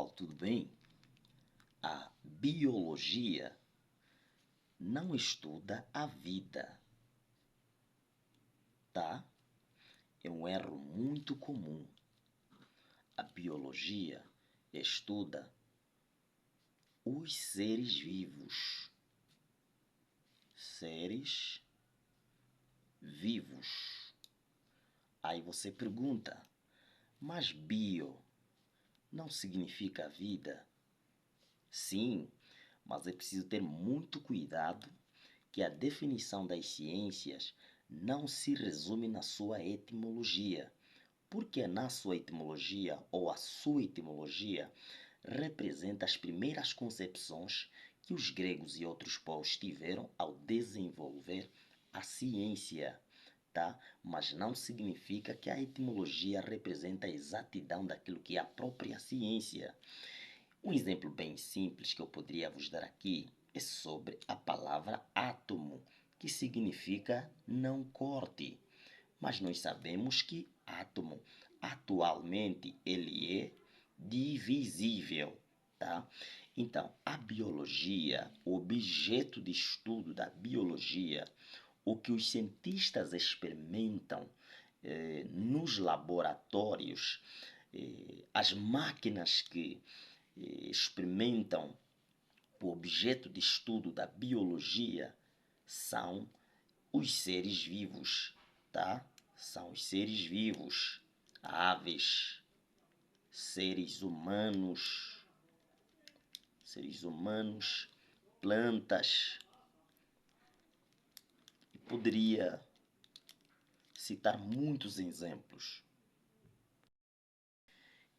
Tudo bem? A biologia não estuda a vida, tá? É um erro muito comum. A biologia estuda os seres vivos. Seres vivos. Aí você pergunta, mas bio não significa vida? Sim, mas é preciso ter muito cuidado que a definição das ciências não se resume na sua etimologia, porque na sua etimologia ou a sua etimologia representa as primeiras concepções que os gregos e outros povos tiveram ao desenvolver a ciência, tá? Mas não significa que a etimologia representa a exatidão daquilo que é a própria ciência. Um exemplo bem simples que eu poderia vos dar aqui é sobre a palavra átomo, que significa não corte. Mas nós sabemos que átomo, atualmente, ele é divisível, tá? Então, a biologia, o objeto de estudo da biologia, o que os cientistas experimentam nos laboratórios, as máquinas que experimentam o objeto de estudo da biologia são os seres vivos, tá? São os seres vivos, aves, seres humanos, plantas. E poderia citar muitos exemplos.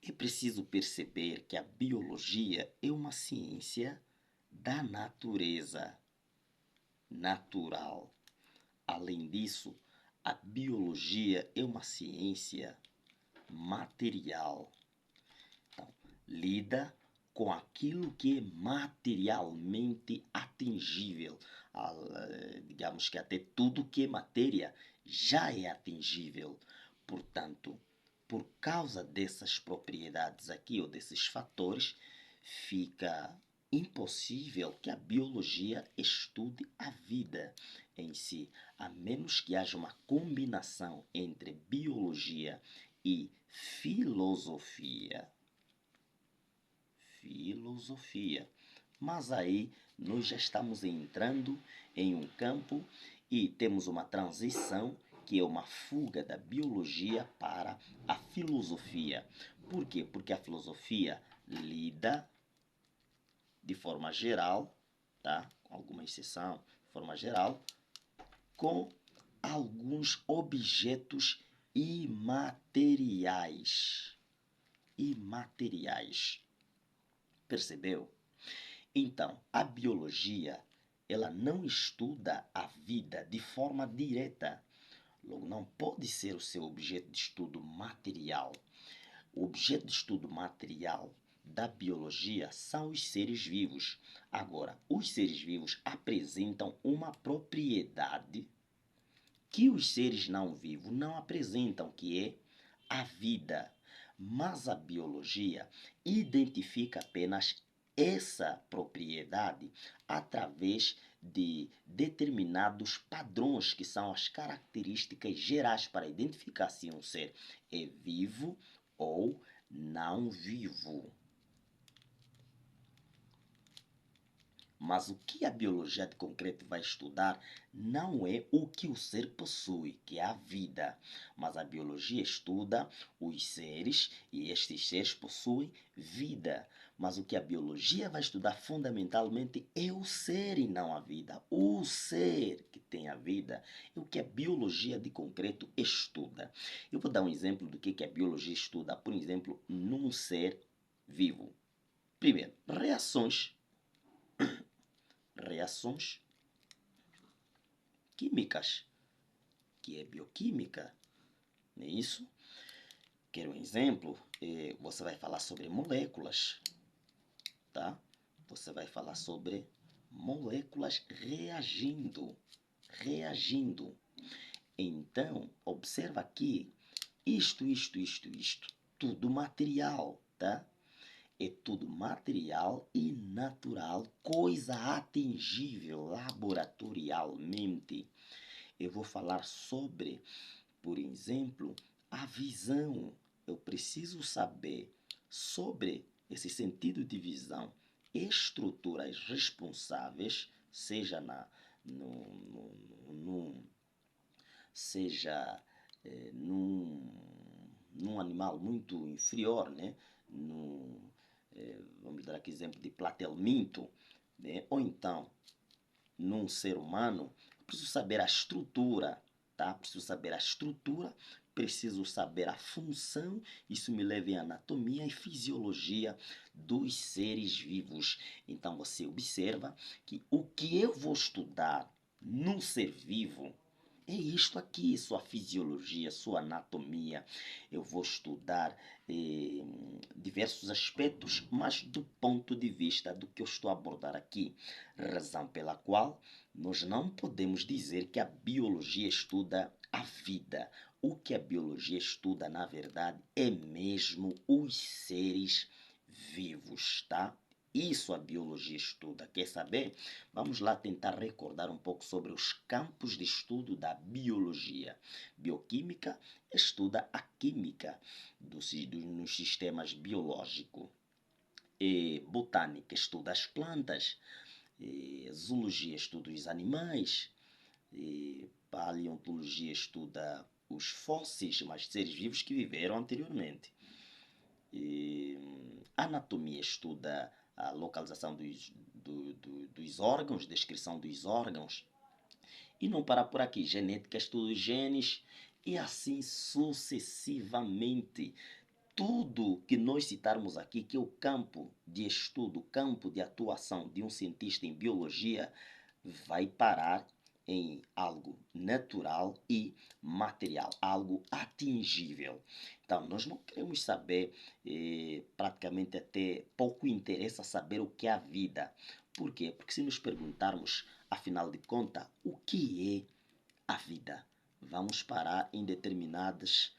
É preciso perceber que a biologia é uma ciência da natureza natural. Além disso, a biologia é uma ciência material. Então, lida com aquilo que é materialmente atingível. Digamos que até tudo que é matéria já é atingível. Portanto, por causa dessas propriedades aqui, ou desses fatores, fica impossível que a biologia estude a vida em si, a menos que haja uma combinação entre biologia e filosofia. Mas aí nós já estamos entrando em um campo e temos uma transição que é uma fuga da biologia para a filosofia. Por quê? Porque a filosofia lida de forma geral, tá? Com alguma exceção, de forma geral, com alguns objetos imateriais. Percebeu? Então, a biologia, ela não estuda a vida de forma direta. Logo, não pode ser o seu objeto de estudo material. O objeto de estudo material da biologia são os seres vivos. Agora, os seres vivos apresentam uma propriedade que os seres não vivos não apresentam, que é a vida. Mas a biologia identifica apenas essa propriedade através de determinados padrões, que são as características gerais para identificar se um ser é vivo ou não vivo. Mas o que a biologia de concreto vai estudar não é o que o ser possui, que é a vida. Mas a biologia estuda os seres e estes seres possuem vida. Mas o que a biologia vai estudar fundamentalmente é o ser e não a vida. O ser que tem a vida é o que a biologia de concreto estuda. Eu vou dar um exemplo do que a biologia estuda, por exemplo, num ser vivo. Primeiro, reações químicas, que é bioquímica, não é isso? Quer um exemplo? Você vai falar sobre moléculas, tá? Você vai falar sobre moléculas reagindo. Então, observa aqui, isto, tudo material, tá? é tudo material e natural, coisa atingível laboratorialmente. Eu vou falar sobre, por exemplo, a visão. Eu preciso saber sobre esse sentido de visão, estruturas responsáveis, seja na, no, no, no, seja num, num animal muito inferior, né? No, vamos dar aqui exemplo de platelminto, né? Ou então num ser humano, preciso saber a estrutura, tá? Preciso saber a estrutura, preciso saber a função, isso me leva em anatomia e fisiologia dos seres vivos. Então você observa que o que eu vou estudar num ser vivo é isto aqui, sua fisiologia, sua anatomia. Eu vou estudar eh, diversos aspectos, mas do ponto de vista do que eu estou a abordar aqui. Razão pela qual nós não podemos dizer que a biologia estuda a vida. O que a biologia estuda, na verdade, é mesmo os seres vivos, tá? Isso a biologia estuda. Quer saber? Vamos lá tentar recordar um pouco sobre os campos de estudo da biologia. Bioquímica estuda a química nos sistemas biológicos. E botânica estuda as plantas. E zoologia estuda os animais. E paleontologia estuda os fósseis, mas seres vivos que viveram anteriormente. E anatomia estuda a localização dos órgãos, descrição dos órgãos. E não para por aqui, genética estuda os genes e assim sucessivamente. Tudo que nós citarmos aqui, que é o campo de estudo, o campo de atuação de um cientista em biologia, vai parar em algo natural e material, algo atingível. Então, nós não queremos saber, praticamente até pouco interessa saber o que é a vida. Por quê? Porque se nos perguntarmos, afinal de contas, o que é a vida? Vamos parar em determinados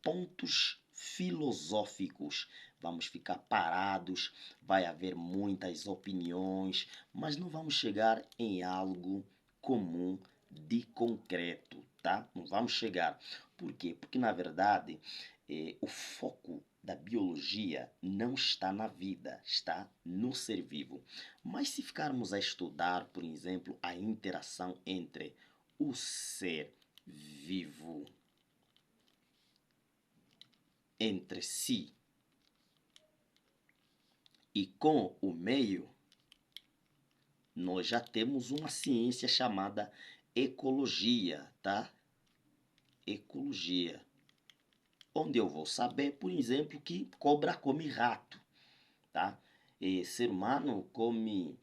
pontos filosóficos. Vamos ficar parados, vai haver muitas opiniões, mas não vamos chegar em algo comum de concreto, tá? Não vamos chegar. Por quê? Porque na verdade o foco da biologia não está na vida, está no ser vivo. Mas se ficarmos a estudar, por exemplo, a interação entre o ser vivo entre si e com o meio, nós já temos uma ciência chamada ecologia, tá? Ecologia. Onde eu vou saber, por exemplo, que cobra come rato, tá? E ser humano come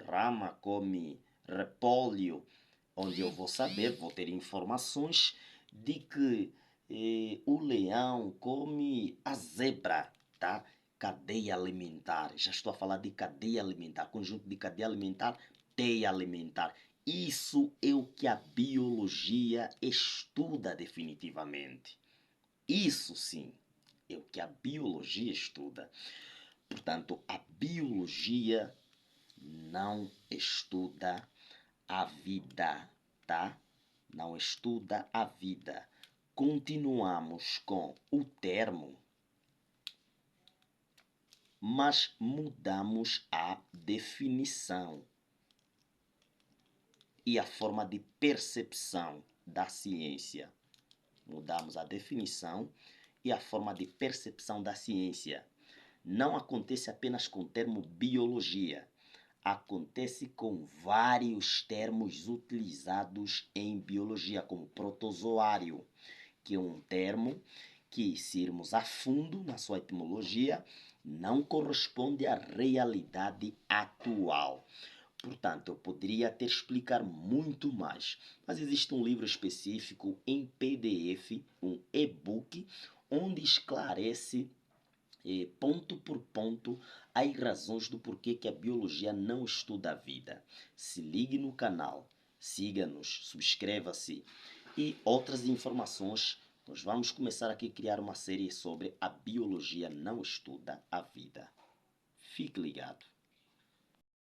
rama, come repólio. Onde eu vou saber, vou ter informações de que o leão come a zebra, tá? Cadeia alimentar. Já estou a falar de cadeia alimentar, conjunto de cadeia alimentar, teia alimentar. Isso é o que a biologia estuda definitivamente. Isso sim é o que a biologia estuda. Portanto, a biologia não estuda a vida, tá? Não estuda a vida. Continuamos com o termo, mas mudamos a definição e a forma de percepção da ciência. Mudamos a definição e a forma de percepção da ciência. Não acontece apenas com o termo biologia. Acontece com vários termos utilizados em biologia, como protozoário, que é um termo que, se irmos a fundo na sua etimologia, não corresponde à realidade atual. Portanto, eu poderia até explicar muito mais, mas existe um livro específico em PDF, um e-book, onde esclarece ponto por ponto as razões do porquê que a biologia não estuda a vida. Se ligue no canal, siga-nos, subscreva-se e outras informações Nós vamos começar aqui a criar uma série sobre a biologia não estuda a vida. Fique ligado.